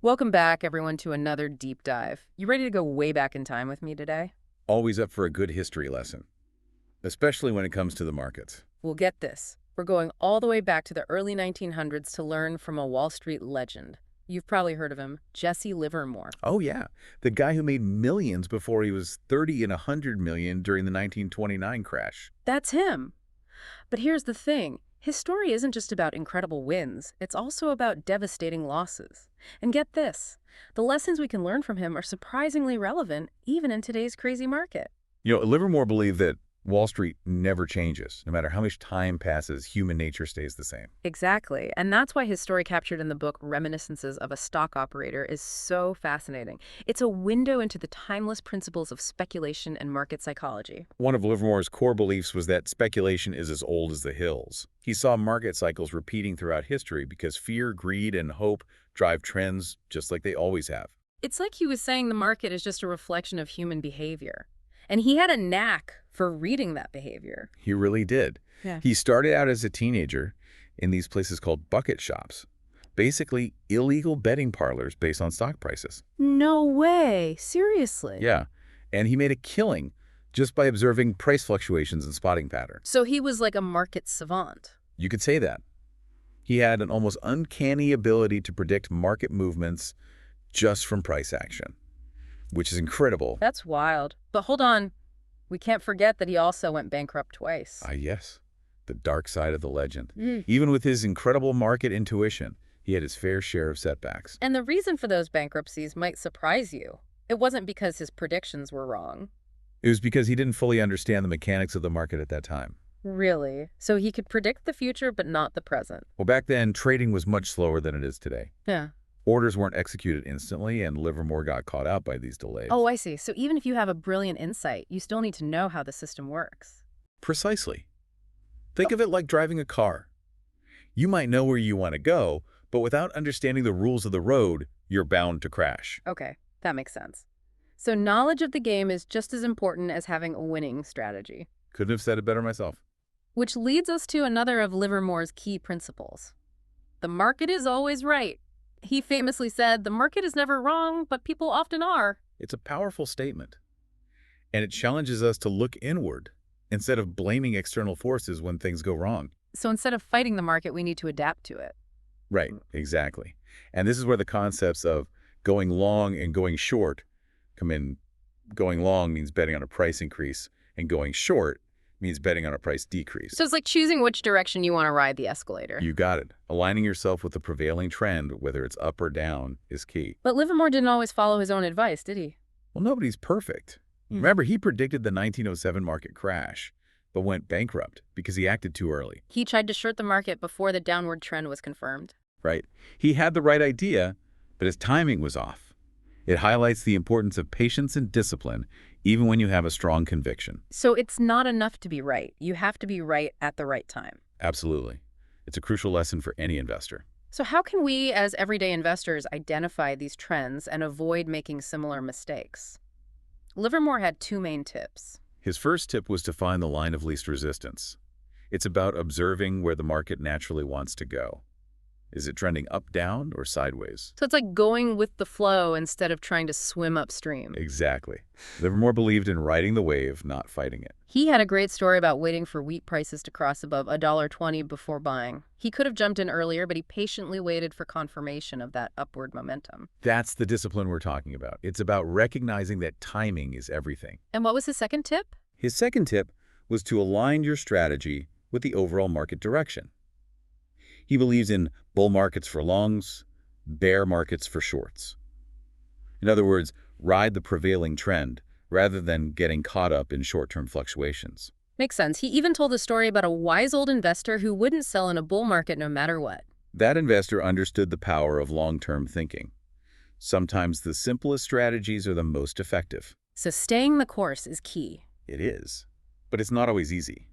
Welcome back, everyone, to another deep dive. You ready to go way back in time with me today? Always up for a good history lesson, especially when it comes to the markets. We'll get this. We're going all the way back to the early 1900s to learn from a Wall Street legend. You've probably heard of him, Jesse Livermore. Oh, yeah. The guy who made millions before he was 30 and 100 million during the 1929 crash. That's him. But here's the thing. His story isn't just about incredible wins. It's also about devastating losses. And get this. The lessons we can learn from him are surprisingly relevant, even in today's crazy market. Livermore believed that Wall Street never changes. No matter how much time passes, human nature stays the same. Exactly. And that's why his story captured in the book Reminiscences of a Stock Operator is so fascinating. It's a window into the timeless principles of speculation and market psychology. One of Livermore's core beliefs was that speculation is as old as the hills. He saw market cycles repeating throughout history because fear, greed, and hope drive trends just like they always have. It's like he was saying the market is just a reflection of human behavior. And he had a knack for reading that behavior. He really did. Yeah. He started out as a teenager in these places called bucket shops, basically illegal betting parlors based on stock prices. No way. Seriously. Yeah, and he made a killing just by observing price fluctuations and spotting patterns. So he was like a market savant. You could say that. He had an almost uncanny ability to predict market movements just from price action, which is incredible. That's wild. But hold on. We can't forget that he also went bankrupt twice. Yes, the dark side of the legend. Mm. Even with his incredible market intuition, he had his fair share of setbacks. And the reason for those bankruptcies might surprise you. It wasn't because his predictions were wrong. It was because he didn't fully understand the mechanics of the market at that time. Really? So he could predict the future, but not the present. Well, back then, trading was much slower than it is today. Yeah. Orders weren't executed instantly, and Livermore got caught out by these delays. Oh, I see. So even if you have a brilliant insight, you still need to know how the system works. Precisely. Think of it like driving a car. You might know where you want to go, but without understanding the rules of the road, you're bound to crash. Okay, that makes sense. So knowledge of the game is just as important as having a winning strategy. Couldn't have said it better myself. Which leads us to another of Livermore's key principles. The market is always right. He famously said, the market is never wrong, but people often are. It's a powerful statement, and it challenges us to look inward instead of blaming external forces when things go wrong. So instead of fighting the market, we need to adapt to it. Right, exactly. And this is where the concepts of going long and going short come in. Going long means betting on a price increase, and going short means betting on a price decrease. So it's like choosing which direction you want to ride the escalator. You got it. Aligning yourself with the prevailing trend, whether it's up or down, is key. But Livermore didn't always follow his own advice, did he? Well, nobody's perfect. Remember, he predicted the 1907 market crash, but went bankrupt because he acted too early. He tried to short the market before the downward trend was confirmed. Right. He had the right idea, but his timing was off. It highlights the importance of patience and discipline, even when you have a strong conviction. So it's not enough to be right. You have to be right at the right time. Absolutely. It's a crucial lesson for any investor. So how can we, as everyday investors, identify these trends and avoid making similar mistakes? Livermore had two main tips. His first tip was to find the line of least resistance. It's about observing where the market naturally wants to go. Is it trending up, down, or sideways? So it's like going with the flow instead of trying to swim upstream. Exactly. Livermore believed in riding the wave, not fighting it. He had a great story about waiting for wheat prices to cross above $1.20 before buying. He could have jumped in earlier, but he patiently waited for confirmation of that upward momentum. That's the discipline we're talking about. It's about recognizing that timing is everything. And what was his second tip? His second tip was to align your strategy with the overall market direction. He believes in bull markets for longs, bear markets for shorts. In other words, ride the prevailing trend rather than getting caught up in short-term fluctuations. Makes sense. He even told a story about a wise old investor who wouldn't sell in a bull market no matter what. That investor understood the power of long-term thinking. Sometimes the simplest strategies are the most effective. So staying the course is key. It is, but it's not always easy,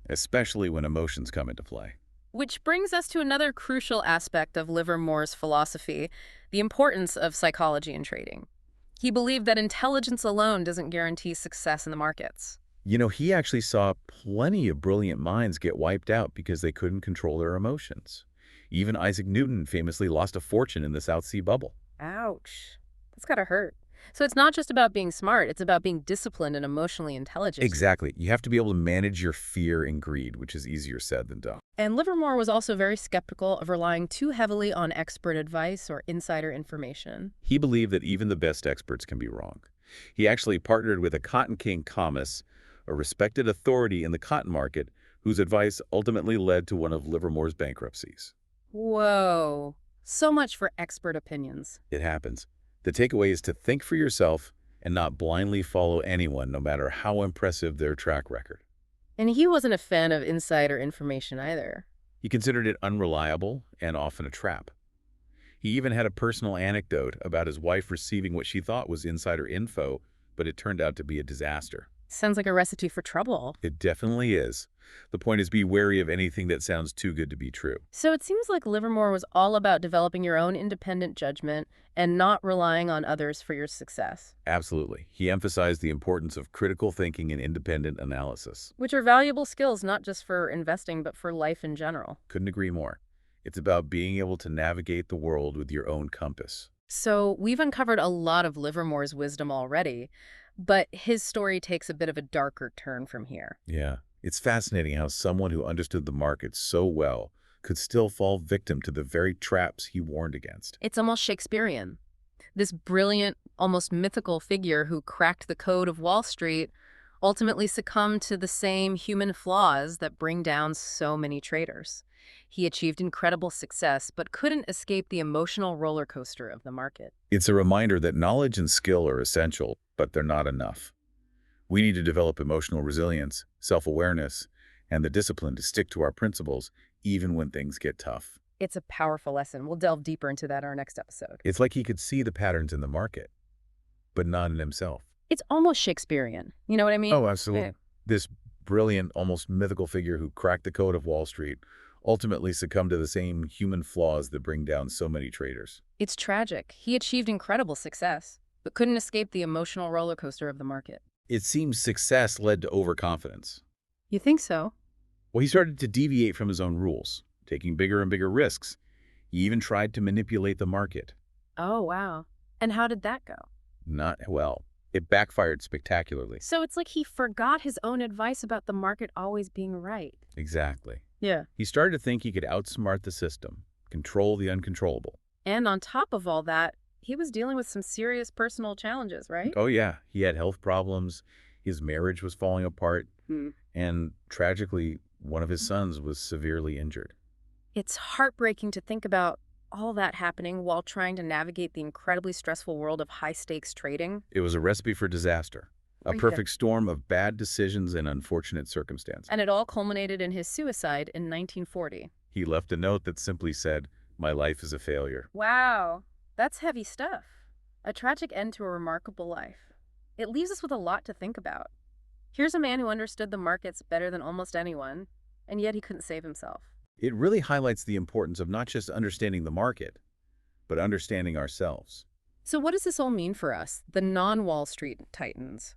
especially when emotions come into play. Which brings us to another crucial aspect of Livermore's philosophy, the importance of psychology in trading. He believed that intelligence alone doesn't guarantee success in the markets. He actually saw plenty of brilliant minds get wiped out because they couldn't control their emotions. Even Isaac Newton famously lost a fortune in the South Sea bubble. Ouch. That's gotta hurt. So it's not just about being smart, it's about being disciplined and emotionally intelligent. Exactly. You have to be able to manage your fear and greed, which is easier said than done. And Livermore was also very skeptical of relying too heavily on expert advice or insider information. He believed that even the best experts can be wrong. He actually partnered with a cotton king commis, a respected authority in the cotton market, whose advice ultimately led to one of Livermore's bankruptcies. Whoa. So much for expert opinions. It happens. The takeaway is to think for yourself and not blindly follow anyone, no matter how impressive their track record. And he wasn't a fan of insider information either. He considered it unreliable and often a trap. He even had a personal anecdote about his wife receiving what she thought was insider info, but it turned out to be a disaster. Sounds like a recipe for trouble. It definitely is. The point is, be wary of anything that sounds too good to be true. So it seems like Livermore was all about developing your own independent judgment and not relying on others for your success, Absolutely. He emphasized the importance of critical thinking and independent analysis. which are valuable skills not just for investing but for life in general. Couldn't agree more. It's about being able to navigate the world with your own compass. So we've uncovered a lot of Livermore's wisdom already, but his story takes a bit of a darker turn from here. Yeah. It's fascinating how someone who understood the market so well could still fall victim to the very traps he warned against. It's almost Shakespearean. This brilliant, almost mythical figure who cracked the code of Wall Street ultimately succumbed to the same human flaws that bring down so many traders. He achieved incredible success, but couldn't escape the emotional roller coaster of the market. It's a reminder that knowledge and skill are essential, but they're not enough. We need to develop emotional resilience, self-awareness, and the discipline to stick to our principles even when things get tough. It's a powerful lesson. We'll delve deeper into that in our next episode. It's like he could see the patterns in the market, but not in himself. It's almost Shakespearean. You know what I mean? Oh, absolutely. Yeah. This brilliant, almost mythical figure who cracked the code of Wall Street ultimately succumbed to the same human flaws that bring down so many traders. It's tragic. He achieved incredible success, but couldn't escape the emotional roller coaster of the market. It seems success led to overconfidence. You think so? Well, he started to deviate from his own rules, taking bigger and bigger risks. He even tried to manipulate the market. Oh, wow. And how did that go? Not well. It backfired spectacularly. So it's like he forgot his own advice about the market always being right. Exactly. Yeah. He started to think he could outsmart the system, control the uncontrollable. And on top of all that, he was dealing with some serious personal challenges, right? Oh, yeah. He had health problems. His marriage was falling apart. Hmm. And tragically, one of his sons was severely injured. It's heartbreaking to think about all that happening while trying to navigate the incredibly stressful world of high-stakes trading. It was a recipe for disaster, a Right. perfect storm of bad decisions and unfortunate circumstances. And it all culminated in his suicide in 1940. He left a note that simply said, "My life is a failure." Wow, that's heavy stuff. A tragic end to a remarkable life. It leaves us with a lot to think about. Here's a man who understood the markets better than almost anyone, and yet he couldn't save himself. It really highlights the importance of not just understanding the market, but understanding ourselves. So what does this all mean for us, the non-Wall Street titans?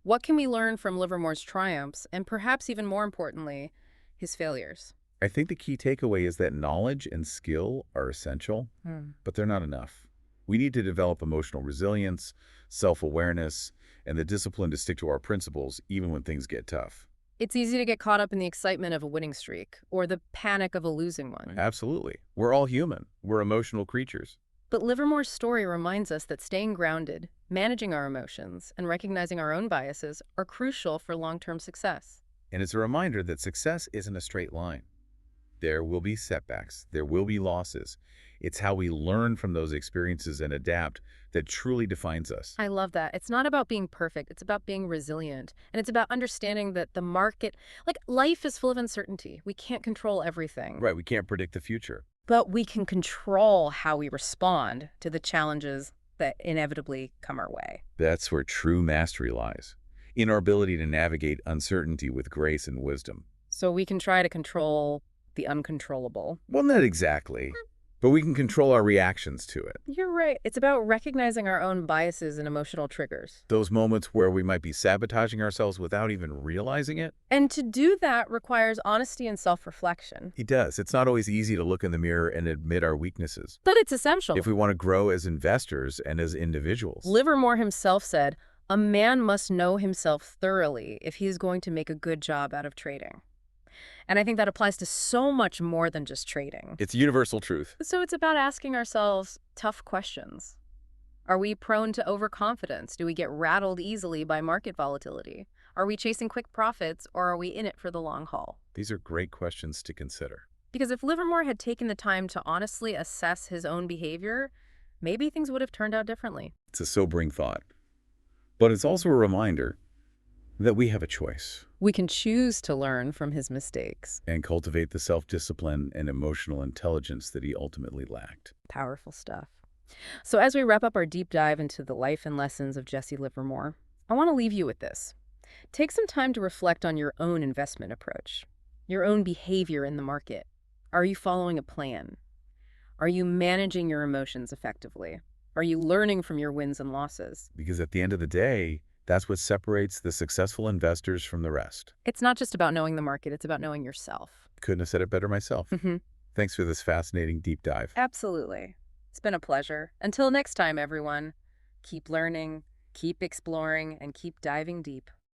What can we learn from Livermore's triumphs, and perhaps even more importantly, his failures? I think the key takeaway is that knowledge and skill are essential, but they're not enough. We need to develop emotional resilience, self-awareness, and the discipline to stick to our principles even when things get tough. It's easy to get caught up in the excitement of a winning streak, or the panic of a losing one. Absolutely. We're all human. We're emotional creatures. But Livermore's story reminds us that staying grounded, managing our emotions, and recognizing our own biases are crucial for long-term success. And it's a reminder that success isn't a straight line. There will be setbacks. There will be losses. It's how we learn from those experiences and adapt that truly defines us. I love that. It's not about being perfect. It's about being resilient. And it's about understanding that the market, like life is full of uncertainty. We can't control everything. Right, we can't predict the future. But we can control how we respond to the challenges that inevitably come our way. That's where true mastery lies, in our ability to navigate uncertainty with grace and wisdom. So we can try to control the uncontrollable. Well, not exactly. but we can control our reactions to it. You're right. It's about recognizing our own biases and emotional triggers. Those moments where we might be sabotaging ourselves without even realizing it. And to do that requires honesty and self-reflection. It does. It's not always easy to look in the mirror and admit our weaknesses But it's essential. if we want to grow as investors and as individuals. Livermore himself said, "A man must know himself thoroughly if he is going to make a good job out of trading." And I think that applies to so much more than just trading. It's universal truth. So it's about asking ourselves tough questions. Are we prone to overconfidence? Do we get rattled easily by market volatility? Are we chasing quick profits, or are we in it for the long haul? These are great questions to consider. Because if Livermore had taken the time to honestly assess his own behavior, maybe things would have turned out differently. It's a sobering thought. But it's also a reminder that we have a choice We can choose to learn from his mistakes. and cultivate the self-discipline and emotional intelligence that he ultimately lacked. Powerful stuff. So as we wrap up our deep dive into the life and lessons of Jesse Livermore, I want to leave you with this. Take some time to reflect on your own investment approach, your own behavior in the market. Are you following a plan? Are you managing your emotions effectively? Are you learning from your wins and losses? Because at the end of the day, that's what separates the successful investors from the rest. It's not just about knowing the market, it's about knowing yourself. Couldn't have said it better myself. Thanks for this fascinating deep dive. Absolutely. It's been a pleasure. Until next time, everyone, keep learning, keep exploring, and keep diving deep.